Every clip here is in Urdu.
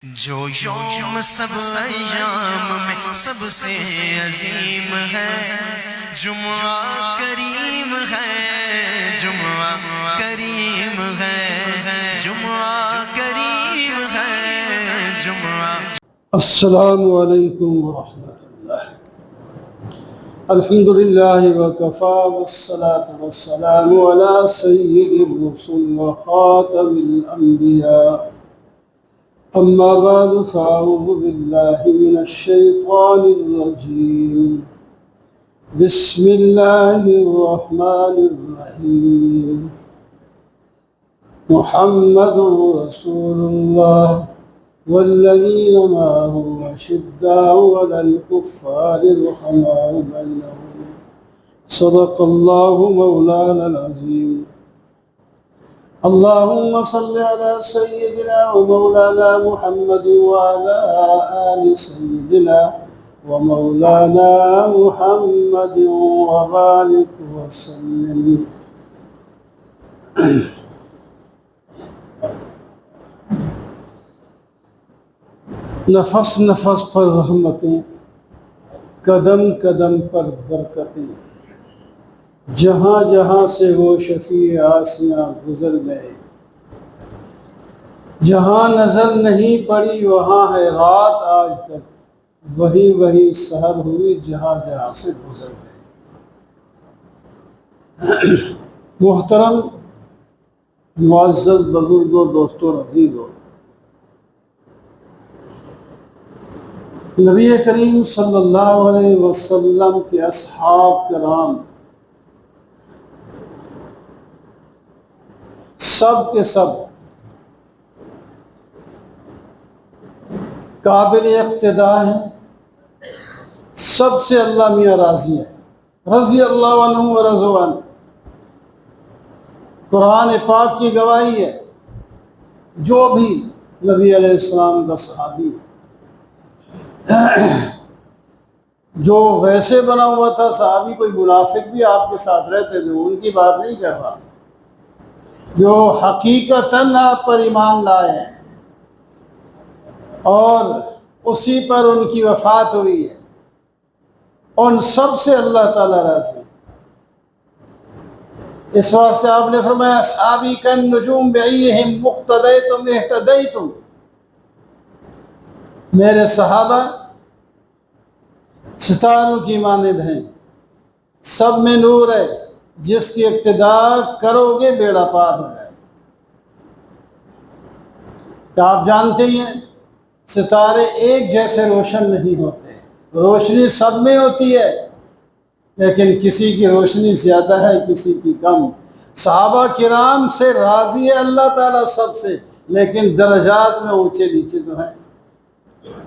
جو یوم سب ایام میں سب سے عظیم ہے، جمعہ کریم ہے، جمعہ کریم ہے، جمعہ کریم ہے، جمعہ۔ السلام علیکم ورحمۃ اللہ۔ الحمد للہ وکفی والصلاة والسلام علی سید الرسل وخاتم الانبیاء، اما بعد فاعوذ باللہ من الشیطان الرجیم، بسم اللہ الرحمن الرحیم۔ محمد رسول اللہ والذین معه أشداء على الكفار رحماء بينهم، صدق الله مولانا العظيم۔ اللهم صل على سيدنا ومولانا محمد وعلى آل سيدنا ومولانا محمد وبارك وسلم۔ نفس نفس پر رحمتیں، قدم قدم پر برکتیں، جہاں جہاں سے وہ شفیع آسیاں گزر گئے، جہاں نظر نہیں پڑی وہاں ہے رات آج تک، وہی وہی سحر ہوئی جہاں جہاں سے گزر گئے۔ محترم معزز بزرگوں، دوستوں، عزیزوں، نبی کریم صلی اللہ علیہ وسلم کے اصحاب کرام سب کے سب قابل اقتداء ہیں، سب سے اللہ میاں راضی ہے، رضی اللہ عنہ ورضوا عنہ۔ قرآن پاک کی گواہی ہے، جو بھی نبی علیہ السلام کا صحابی ہے، جو ویسے بنا ہوا تھا صحابی، کوئی منافق بھی آپ کے ساتھ رہتے تھے، ان کی بات نہیں کر رہا، جو حقیقتاً آپ پر ایمان لائے ہیں اور اسی پر ان کی وفات ہوئی ہے، ان سب سے اللہ تعالیٰ راضی ہے۔ اس واسطے آپ نے فرمایا اصحابی کالنجوم بأیہم مقتدیتم اہتدیتم، میرے صحابہ ستاروں کی مانند ہیں، سب میں نور ہے، جس کی اقتداء کرو گے بیڑا پار ہو جائے۔ کہ آپ جانتے ہی ہیں ستارے ایک جیسے روشن نہیں ہوتے، روشنی سب میں ہوتی ہے، لیکن کسی کی روشنی زیادہ ہے، کسی کی کم۔ صحابہ کرام سے راضی ہے اللہ تعالیٰ سب سے، لیکن درجات میں اونچے نیچے تو ہیں۔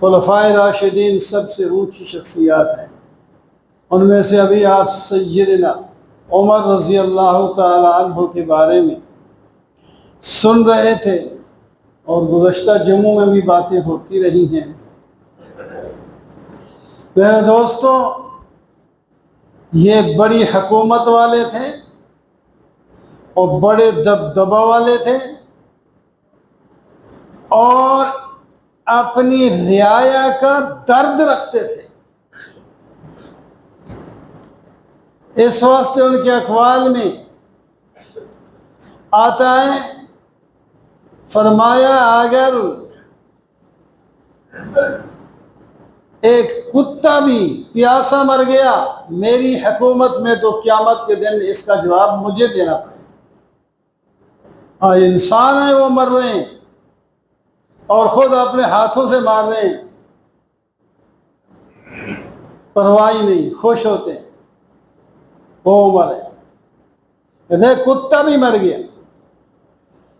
خلفائے راشدین سب سے اونچی شخصیات ہیں، ان میں سے ابھی آپ سیدنا عمر رضی اللہ تعالی عنہ کے بارے میں سن رہے تھے، اور گزشتہ جمعوں میں بھی باتیں ہوتی رہی ہیں۔ میرے دوستوں، یہ بڑی حکومت والے تھے اور بڑے دبدبہ والے تھے، اور اپنی رعایا کا درد رکھتے تھے۔ اس واسطے ان کے اقوال میں آتا ہے، فرمایا اگر ایک کتا بھی پیاسا مر گیا میری حکومت میں تو قیامت کے دن اس کا جواب مجھے دینا پڑے۔ انسان ہے وہ مر رہے ہیں اور خود اپنے ہاتھوں سے مار رہے ہیں، پرواہ نہیں، خوش ہوتے ہیں، وہ عمر ہے۔ کتا بھی مر گیا۔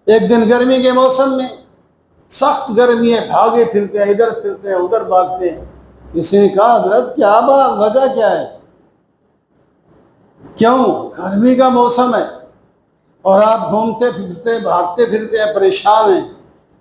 ایک دن گرمی کے موسم میں سخت گرمی ہے، بھاگے پھرتے ہیں، ادھر پھرتے ہیں، ادھر بھاگتے ہیں۔ کسی نے کہا حضرت کیا بات، وجہ کیا ہے؟ کیوں؟ گرمی کا موسم ہے اور آپ گھومتے پھرتے بھاگتے پھرتے ہیں، پریشان ہیں۔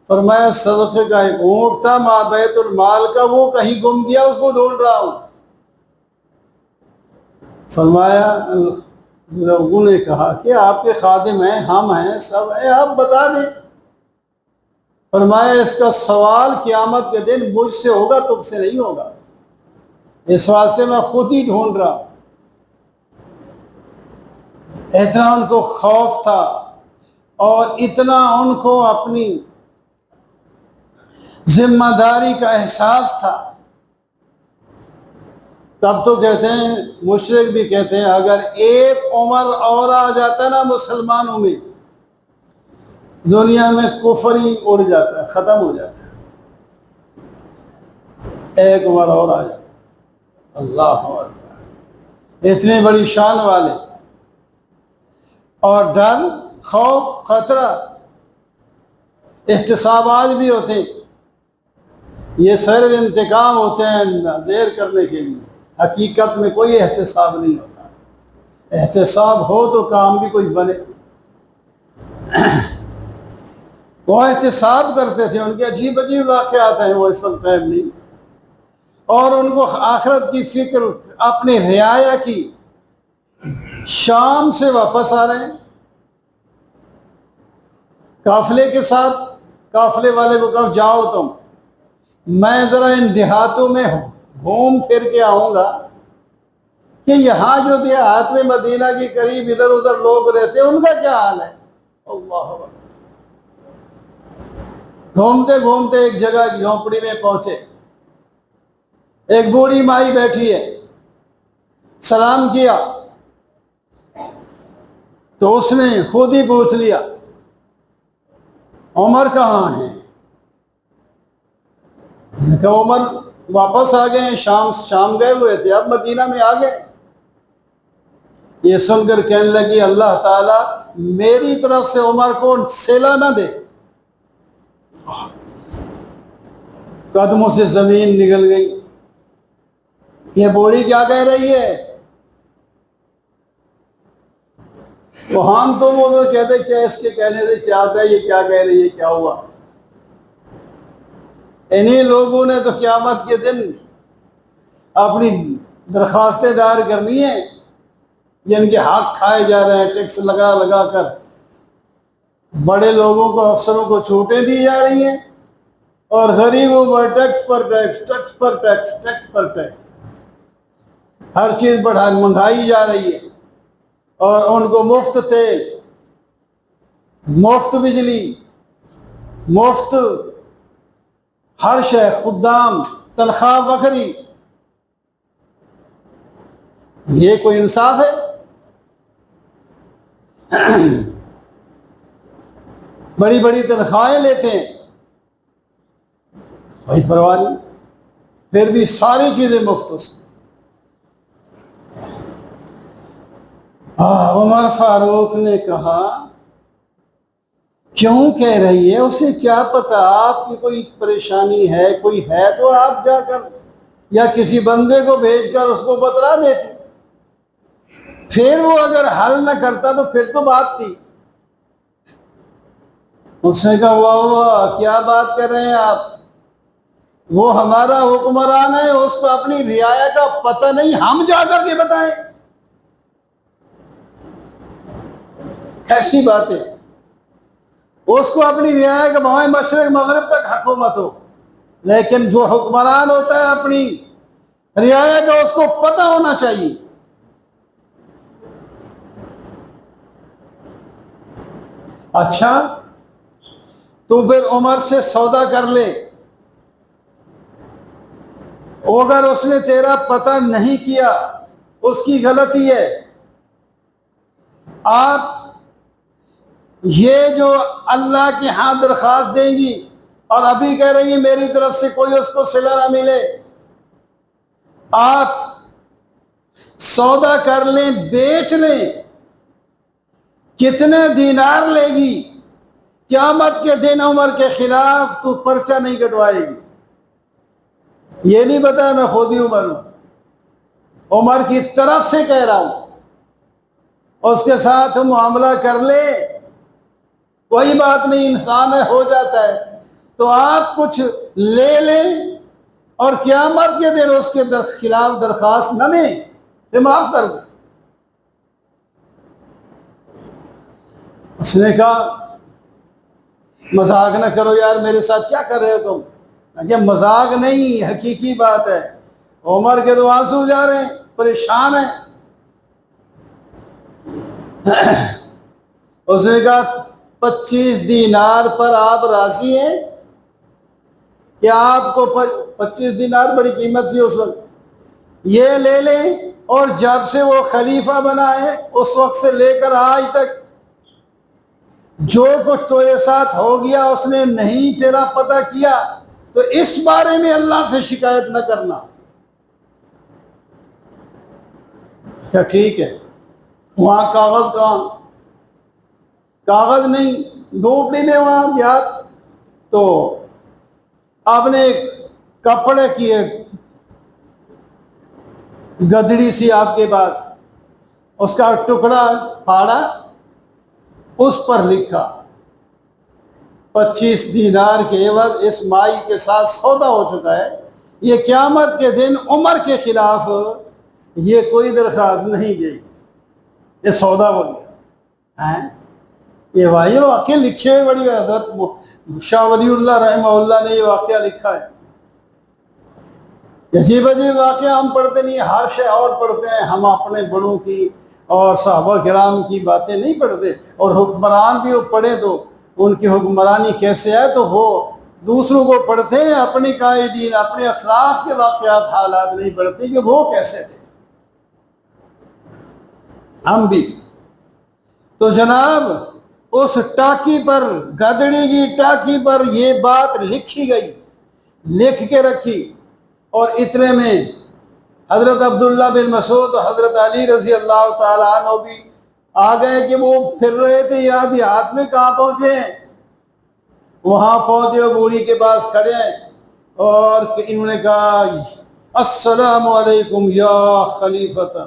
فرمایا صدقے کا ایک اونٹ تھا ماں بیت المال کا، وہ کہیں گم گیا، اس کو ڈھونڈ رہا ہوں۔ فرمایا لوگوں نے کہا کہ آپ کے خادم ہیں، ہم ہیں، سب ہیں، آپ بتا دیں۔ فرمایا اس کا سوال قیامت کے دن مجھ سے ہوگا، تم سے نہیں ہوگا، اس واسطے میں خود ہی ڈھونڈ رہا ہوں۔ اتنا ان کو خوف تھا اور اتنا ان کو اپنی ذمہ داری کا احساس تھا، تب تو کہتے ہیں، مشرک بھی کہتے ہیں، اگر ایک عمر اور آ جاتا نا مسلمانوں میں، دنیا میں کفر ہی اڑ جاتا ہے، ختم ہو جاتا ہے۔ ایک عمر اور آ جاتا، اللہ اکبر، اتنی بڑی شان والے، اور ڈر، خوف، خطرہ، احتسابات بھی ہوتے ہیں، یہ صرف انتقام ہوتے ہیں زیر کرنے کے لیے، حقیقت میں کوئی احتساب نہیں ہوتا۔ احتساب ہو تو کام بھی کوئی بنے۔ وہ احتساب کرتے تھے، ان کے عجیب عجیب واقعات ہیں، وہ اس وقت ٹائم نہیں، اور ان کو آخرت کی فکر، اپنے رعایا کی۔ شام سے واپس آ رہے ہیں قافلے کے ساتھ، قافلے والے کو کہا جاؤ تم، میں ذرا ان دیہاتوں میں گھوم پھر کے آؤں گا کہ یہاں جو دیہات میں مدینہ کے قریب ادھر ادھر لوگ رہتے ہیں ان کا کیا حال ہے۔ اللہ اکبر۔ گھومتے گھومتے ایک جگہ کی جھونپڑی میں پہنچے، ایک بوڑھی مائی بیٹھی ہے، سلام کیا تو اس نے خود ہی پوچھ لیا عمر کہاں ہے؟ کہ عمر واپس آ گئے ہیں، شام گئے ہوئے تھے، اب مدینہ میں آ گئے۔ یہ سن کر کہنے لگی اللہ تعالیٰ میری طرف سے عمر کو صلہ نہ دے۔ قدموں سے زمین نگل گئی۔ یہ بوڑھی کیا کہہ رہی ہے؟ وہ ہم تو وہ کہتے کیا اس کے کہنے سے کیا کہا، یہ کیا کہہ رہی ہے، کیا ہوا؟ انہی لوگوں نے تو قیامت کے دن اپنی درخواستیں دائر کرنی ہیں، جن کے حق کھائے جا رہے ہیں، ٹیکس لگا لگا کر بڑے لوگوں کو، افسروں کو چھوٹیں دی جا رہی ہیں، اور غریبوں پر ٹیکس پر ٹیکس، ٹیکس پر ٹیکس، ٹیکس پر ٹیکس، ہر چیز بڑھا مہنگائی جا رہی ہے، اور ان کو مفت تیل، مفت بجلی، مفت ہر شے، خدام، تنخواہ بکھری۔ یہ کوئی انصاف ہے؟ بڑی بڑی تنخواہیں لیتے ہیں، بھائی پرواہ نہیں، پھر بھی ساری چیزیں مفت اس کو۔ عمر فاروق نے کہا کیوں کہہ رہی ہے؟ اسے کیا پتا آپ کی کوئی پریشانی ہے، کوئی ہے تو آپ جا کر یا کسی بندے کو بھیج کر اس کو بتلا دیتے، پھر وہ اگر حل نہ کرتا تو پھر تو بات تھی۔ اس نے کہا واہ کیا بات کر رہے ہیں آپ، وہ ہمارا حکمران ہے، اس کو اپنی رعایا کا پتہ نہیں، ہم جا کر کے بتائیں؟ ایسی بات ہے، اس کو اپنی رعایا کا بھاویں مشرق مغرب تک حکومت ہو، لیکن جو حکمران ہوتا ہے اپنی رعایا کا اس کو پتہ ہونا چاہیے۔ اچھا تو پھر عمر سے سودا کر لے، اگر اس نے تیرا پتہ نہیں کیا اس کی غلطی ہے۔ آپ یہ جو اللہ کے ہاں درخواست دیں گی اور ابھی کہہ رہی ہیں میری طرف سے کوئی اس کو صلہ نہ ملے، آپ سودا کر لیں، بیچ لیں، کتنے دینار لے گی؟ قیامت کے دن عمر کے خلاف تو پرچہ نہیں کٹوائے گی۔ یہ نہیں بتایا میں خود ہی عمر ہوں، عمر کی طرف سے کہہ رہا ہوں، اس کے ساتھ معاملہ کر لے، کوئی بات نہیں، انسان ہے، ہو جاتا ہے۔ تو آپ کچھ لے لیں اور قیامت کے دن اس کے خلاف درخواست نہ دیں کہ معاف کر دیں۔ اس نے کہا مذاق نہ کرو یار، میرے ساتھ کیا کر رہے ہو تم؟ کہ مذاق نہیں، حقیقی بات ہے۔ عمر کے تو آنسو جا رہے ہیں، پریشان ہیں۔ اس نے کہا 25 دینار پر آپ راضی ہیں کہ آپ کو 25 دینار بڑی قیمت تھی اس وقت، یہ لے لیں، اور جب سے وہ خلیفہ بنا ہے اس وقت سے لے کر آج تک جو کچھ تیرے ساتھ ہو گیا اس نے نہیں تیرا پتہ کیا، تو اس بارے میں اللہ سے شکایت نہ کرنا۔ کیا ٹھیک ہے؟ وہاں کاغذ کہاں؟ کاغذ نہیں، ڈھونڈی میں وہاں گیا تو آپ نے ایک کپڑے کی ایک گدڑی سی آپ کے پاس، اس کا ٹکڑا پھاڑا، اس پر لکھا 25 دینار کے عوض اس مائی کے ساتھ سودا ہو چکا ہے، یہ قیامت کے دن عمر کے خلاف یہ کوئی درخواست نہیں دے گی، یہ سودا ہو گیا۔ یہ بھائی واقعہ لکھے ہوئے، بڑی حضرت شاہ ولی اللہ رحمہ اللہ نے یہ واقعہ لکھا ہے۔ عجیب عجیب واقعہ ہم پڑھتے نہیں، ہر شے اور پڑھتے ہیں، ہم اپنے بڑوں کی اور صحابہ کرام کی باتیں نہیں پڑھتے، اور حکمران بھی وہ پڑھیں تو ان کی حکمرانی کیسے ہے تو وہ دوسروں کو پڑھتے ہیں، اپنی قائدین اپنے اسلاف کے واقعات حالات نہیں پڑھتے کہ وہ کیسے تھے۔ ہم بھی تو جناب اس ٹاکی پر، گدڑی کی ٹاکی پر یہ بات لکھی گئی، لکھ کے رکھی، اور اتنے میں حضرت عبداللہ بن مسعود اور حضرت علی رضی اللہ تعالیٰ عنہ بھی آ گئے کہ وہ پھر رہے تھے، یاد دیہات میں کہاں پہنچے ہیں؟ وہاں پہنچے اور بوڑھی کے پاس کھڑے ہیں، اور انہوں نے کہا السلام علیکم یا خلیفۃ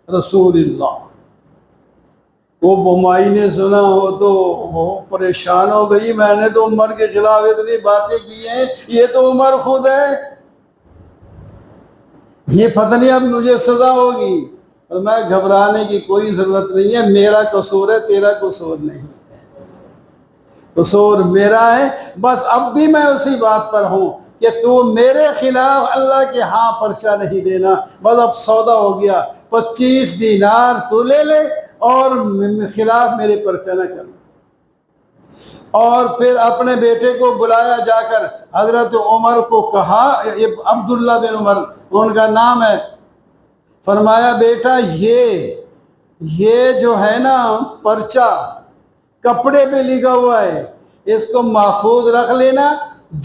رسول اللہ۔ وہ بمائی نے سنا ہو تو وہ پریشان ہو گئی، میں نے تو عمر کے خلاف اتنی باتیں کی ہیں، یہ تو عمر خود ہے، یہ پتہ نہیں اب مجھے سزا ہوگی۔ اور میں گھبرانے کی کوئی ضرورت نہیں ہے، میرا قصور ہے، تیرا قصور نہیں ہے، قصور میرا ہے، بس اب بھی میں اسی بات پر ہوں کہ تو میرے خلاف اللہ کے ہاں پرچہ نہیں دینا، بس اب سودا ہو گیا، 25 دینار تو لے لے اور خلاف میرے پرچہ نہ کرنا۔ اور پھر اپنے بیٹے کو بلایا جا کر، حضرت عمر کو کہا، عبداللہ بن عمر ان کا نام ہے، فرمایا بیٹا یہ جو ہے نا پرچہ کپڑے پہ لکھا ہوا ہے، اس کو محفوظ رکھ لینا،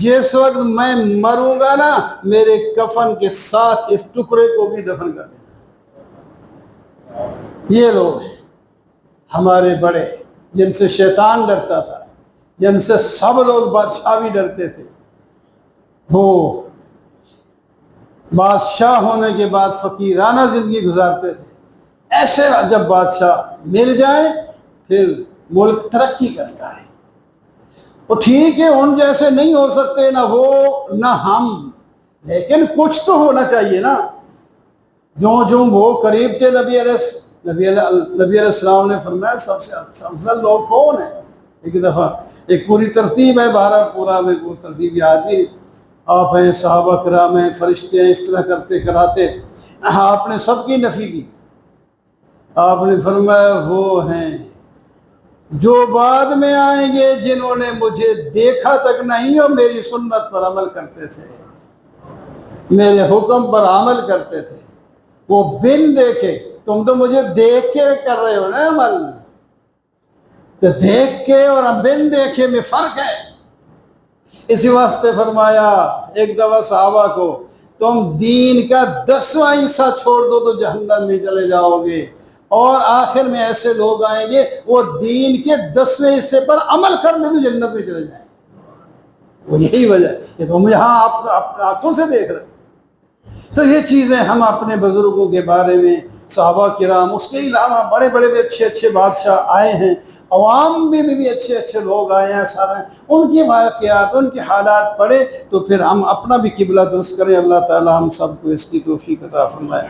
جس وقت میں مروں گا نا میرے کفن کے ساتھ اس ٹکڑے کو بھی دفن کر دینا۔ یہ لوگ ہیں ہمارے بڑے، جن سے شیطان ڈرتا تھا، جن سے سب لوگ بادشاہ بھی ڈرتے تھے، وہ بادشاہ ہونے کے بعد فقیرانہ زندگی گزارتے تھے۔ ایسے جب بادشاہ مل جائیں پھر ملک ترقی کرتا ہے۔ وہ ٹھیک ہے ان جیسے نہیں ہو سکتے، نہ وہ نہ ہم، لیکن کچھ تو ہونا چاہیے نا۔ جو وہ قریب تھے نبی علیہ السلام نے فرمایا سب سے افضل لوگ کون ہیں؟ ایک دفعہ ایک پوری ترتیب ہے، پورا میں وہ ترتیب یاد نہیں، آپ ہیں، صحابہ کرام ہیں، فرشتے ہیں، اس طرح کرتے کراتے آپ نے سب کی نفی کی۔ آپ نے فرمایا وہ ہیں جو بعد میں آئیں گے، جنہوں نے مجھے دیکھا تک نہیں اور میری سنت پر عمل کرتے تھے، میرے حکم پر عمل کرتے تھے، وہ بن دیکھے۔ تم تو مجھے دیکھ کے کر رہے ہو نا عمل، تو دیکھ کے اور بن دیکھے میں فرق ہے۔ اسی واسطے فرمایا ایک دفعہ صحابہ کو، تم دین کا 10واں حصہ چھوڑ دو تو جہنم میں چلے جاؤ گے، اور آخر میں ایسے لوگ آئیں گے وہ دین کے 10ویں حصے پر عمل کرنے تو جنت میں چلے جائیں گے۔ وہ یہی وجہ ہے کہ تم یہاں آپ آنکھوں سے دیکھ رہے۔ تو یہ چیزیں ہم اپنے بزرگوں کے بارے میں، صحابہ کرام، اس کے علاوہ بڑے بڑے بھی اچھے بادشاہ آئے ہیں، عوام بھی اچھے لوگ آئے ہیں، سارے ان کی واقعات، ان کے حالات پڑھے تو پھر ہم اپنا بھی قبلہ درست کریں۔ اللہ تعالی ہم سب کو اس کی توفیق عطا فرمائے۔